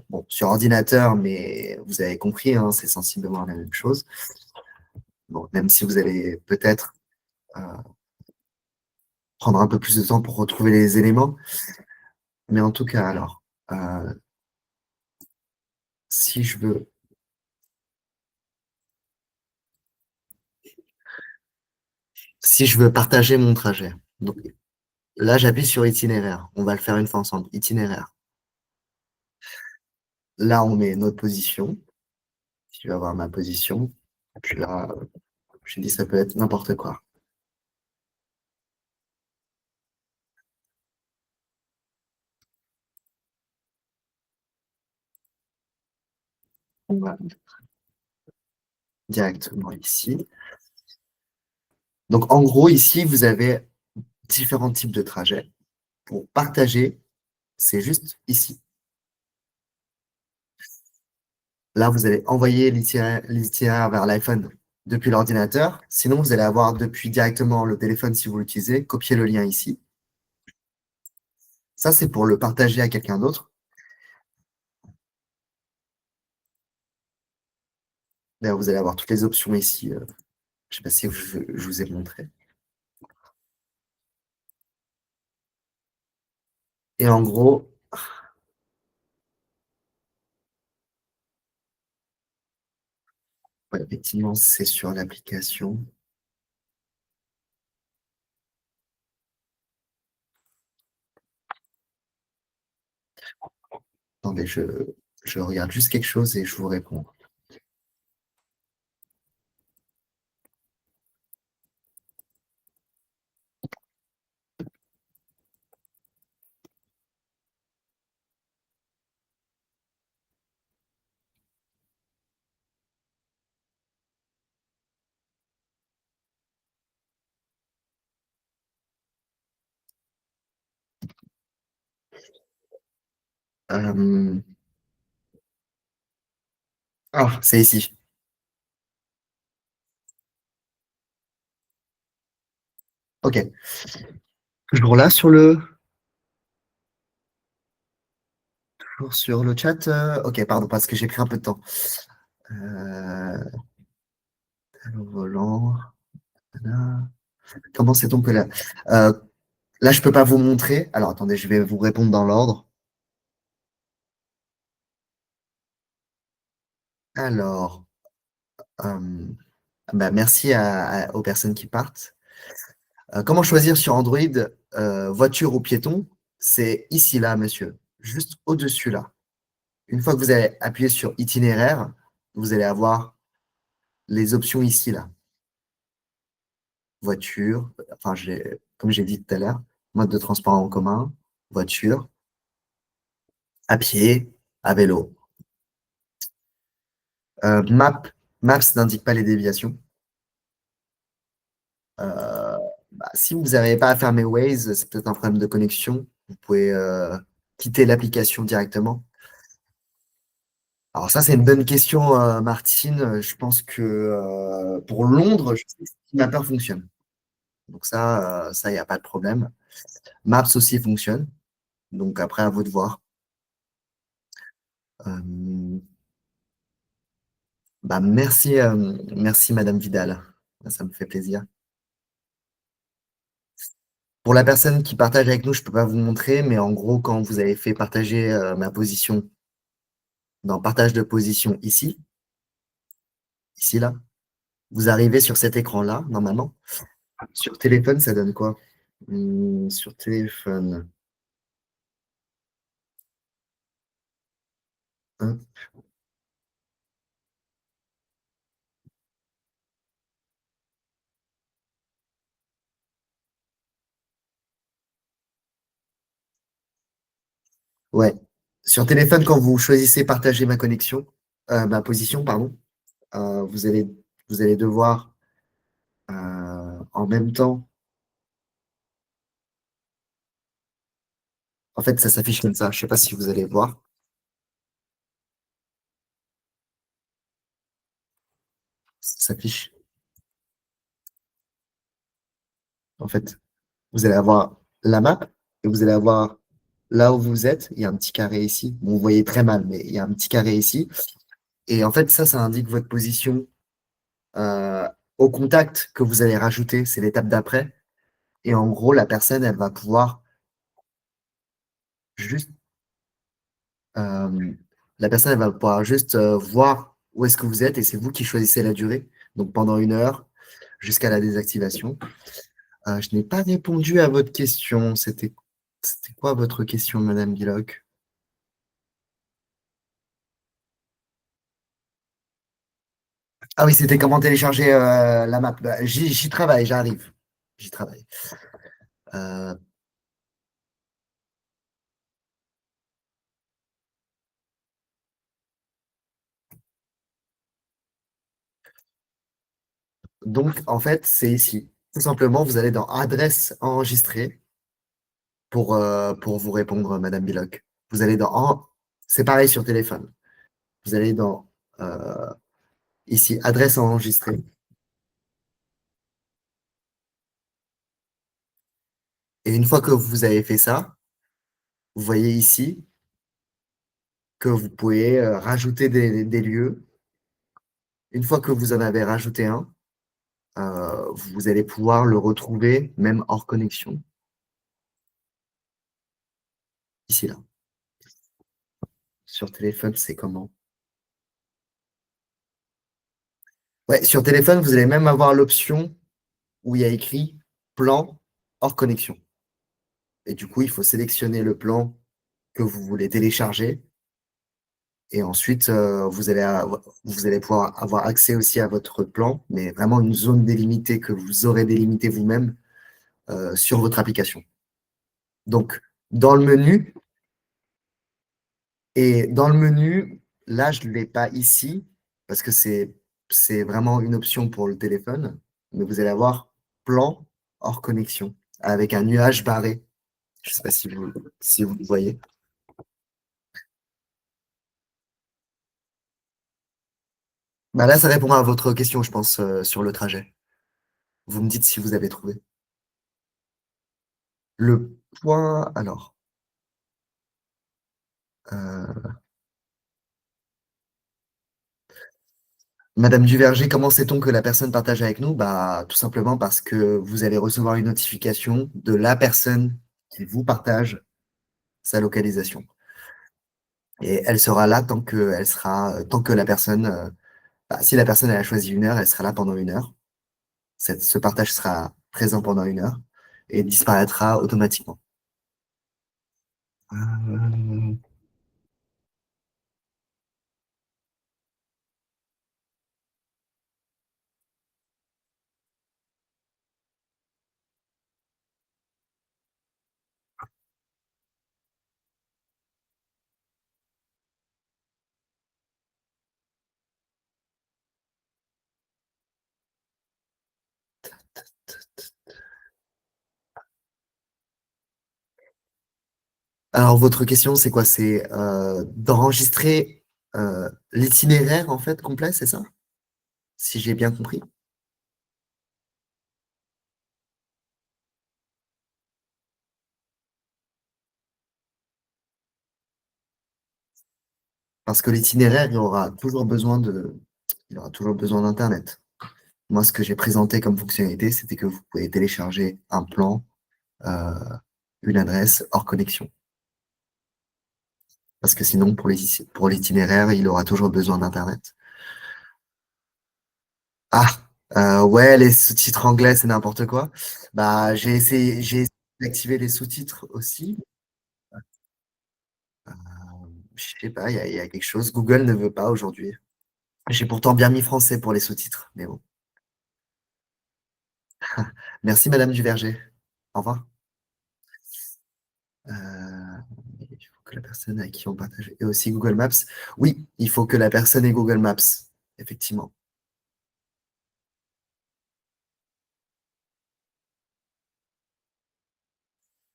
Bon, sur ordinateur, mais vous avez compris, hein, c'est sensiblement la même chose. Bon, même si vous allez peut-être euh, prendre un peu plus de temps pour retrouver les éléments. Mais en tout cas, alors, euh, si je veux, si je veux partager mon trajet, donc là, j'appuie sur itinéraire. On va le faire une fois ensemble. Itinéraire. Là, on met notre position. Je vais avoir ma position. Puis là, j'ai dit, ça peut être n'importe quoi. On va directement ici. Donc, en gros, ici, vous avez différents types de trajets. Pour partager, c'est juste ici. Là, vous allez envoyer l'itinéraire vers l'iPhone depuis l'ordinateur. Sinon, vous allez avoir depuis directement le téléphone si vous l'utilisez, copier le lien ici. Ça, c'est pour le partager à quelqu'un d'autre. D'ailleurs, vous allez avoir toutes les options ici. Je ne sais pas si je vous ai montré. Et en gros, ouais, effectivement, c'est sur l'application. Attendez, je regarde juste quelque chose et je vous réponds. Euh, Ah, c'est ici. OK. Toujours là toujours sur le chat. OK, pardon, parce que j'ai pris un peu de temps. Euh, Au volant. Voilà. Comment sait-on que là? Euh, Là, je peux pas vous montrer. Alors, attendez, je vais vous répondre dans l'ordre. Alors, euh, merci aux personnes qui partent. Comment choisir sur Android voiture ou piéton? C'est ici, là, monsieur. Juste au-dessus, là. Une fois que vous avez appuyé sur itinéraire, vous allez avoir les options ici, là. Voiture, enfin, comme j'ai dit tout à l'heure, mode de transport en commun, voiture, à pied, à vélo. Euh, Map, Maps n'indique pas les déviations. Euh, Si vous n'arrivez pas à fermer Waze, c'est peut-être un problème de connexion. Vous pouvez quitter l'application directement. Alors ça, c'est une bonne question, Martine. Je pense que pour Londres, je sais que Maper fonctionne. Donc ça, il n'y a pas de problème. Maps aussi fonctionne. Donc après, à vous de voir. Euh, merci Madame Vidal. Ça me fait plaisir. Pour la personne qui partage avec nous, je peux pas vous montrer, mais en gros, quand vous avez fait partager ma position dans partage de position ici là, vous arrivez sur cet écran-là, normalement. Sur téléphone, ça donne quoi? Sur téléphone. Hein. Ouais. Sur téléphone, quand vous choisissez partager ma position, pardon, euh, vous allez, vous allez devoir en même temps. En fait, ça s'affiche comme ça. Je sais pas si vous allez voir. Ça s'affiche. En fait, vous allez avoir la map et vous allez avoir là où vous êtes, il y a un petit carré ici. Bon, vous voyez très mal, mais il y a un petit carré ici. Et en fait, ça indique votre position euh, au contact que vous allez rajouter. C'est l'étape d'après. Et en gros, la personne, elle va pouvoir juste, euh, la personne, elle va pouvoir juste voir où est-ce que vous êtes et c'est vous qui choisissez la durée. Donc pendant 1 heure jusqu'à la désactivation. Je n'ai pas répondu à votre question. C'était quoi votre question, Madame Billock? Ah oui, c'était comment télécharger la map. Bah, j'y travaille, j'arrive. J'y travaille. Euh, donc, en fait, c'est ici. Tout simplement, vous allez dans adresse enregistrée pour vous répondre, Madame Billock. Vous allez c'est pareil sur téléphone. Vous allez dans euh, ici, adresse enregistrée. Et une fois que vous avez fait ça, vous voyez ici que vous pouvez rajouter des lieux. Une fois que vous en avez rajouté un, vous allez pouvoir le retrouver même hors connexion, ici là. Sur téléphone, c'est comment? Ouais, sur téléphone, vous allez même avoir l'option où il y a écrit plan hors connexion. Et du coup, il faut sélectionner le plan que vous voulez télécharger. Et ensuite, vous allez pouvoir avoir accès aussi à votre plan, mais vraiment une zone délimitée que vous aurez délimitée vous-même sur votre application. Donc, dans le menu, et dans le menu, là, je ne l'ai pas ici parce que c'est vraiment une option pour le téléphone, mais vous allez avoir plan hors connexion avec un nuage barré. Je ne sais pas si vous le voyez. Bah là, ça répond à votre question, je pense, sur le trajet. Vous me dites si vous avez trouvé. Le point, alors, euh, Madame Duverger, comment sait-on que la personne partage avec nous? Bah, tout simplement parce que vous allez recevoir une notification de la personne qui vous partage sa localisation. Et elle sera là tant que la personne, bah, si la personne elle a choisi 1 heure, elle sera là pendant 1 heure. Ce partage sera présent pendant 1 heure et disparaîtra automatiquement. Euh, Alors, votre question, c'est quoi? C'est d'enregistrer l'itinéraire en fait complet, c'est ça? Si j'ai bien compris. Parce que l'itinéraire, il aura toujours besoin d'Internet. Moi, ce que j'ai présenté comme fonctionnalité, c'était que vous pouvez télécharger un plan, euh, une adresse hors connexion. Parce que sinon, pour l'itinéraire, il aura toujours besoin d'Internet. Ah, ouais, les sous-titres anglais, c'est n'importe quoi. Bah, j'ai essayé d'activer les sous-titres aussi. Euh, je sais pas, il y a quelque chose. Google ne veut pas aujourd'hui. J'ai pourtant bien mis français pour les sous-titres, mais bon. Merci, Madame Duverger. Au revoir. Il faut que la personne à qui on partage ait aussi Google Maps. Oui, il faut que la personne ait Google Maps, effectivement.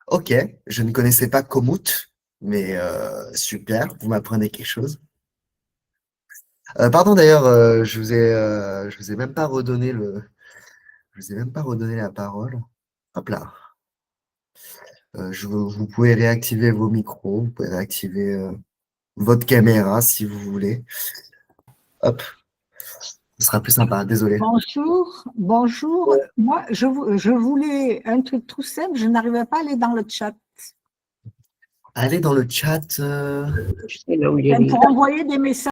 Ok, je ne connaissais pas Komoot, mais super, vous m'apprenez quelque chose. Pardon d'ailleurs, je vous ai même pas redonné je vous ai même pas redonné la parole. Hop là. Vous pouvez réactiver vos micros, vous pouvez réactiver votre caméra si vous voulez. Hop, ce sera plus sympa, désolé. Bonjour, bonjour. Moi, je voulais un truc tout simple, je n'arrivais pas à aller dans le chat. Allez dans le chat. Pour envoyer des messages.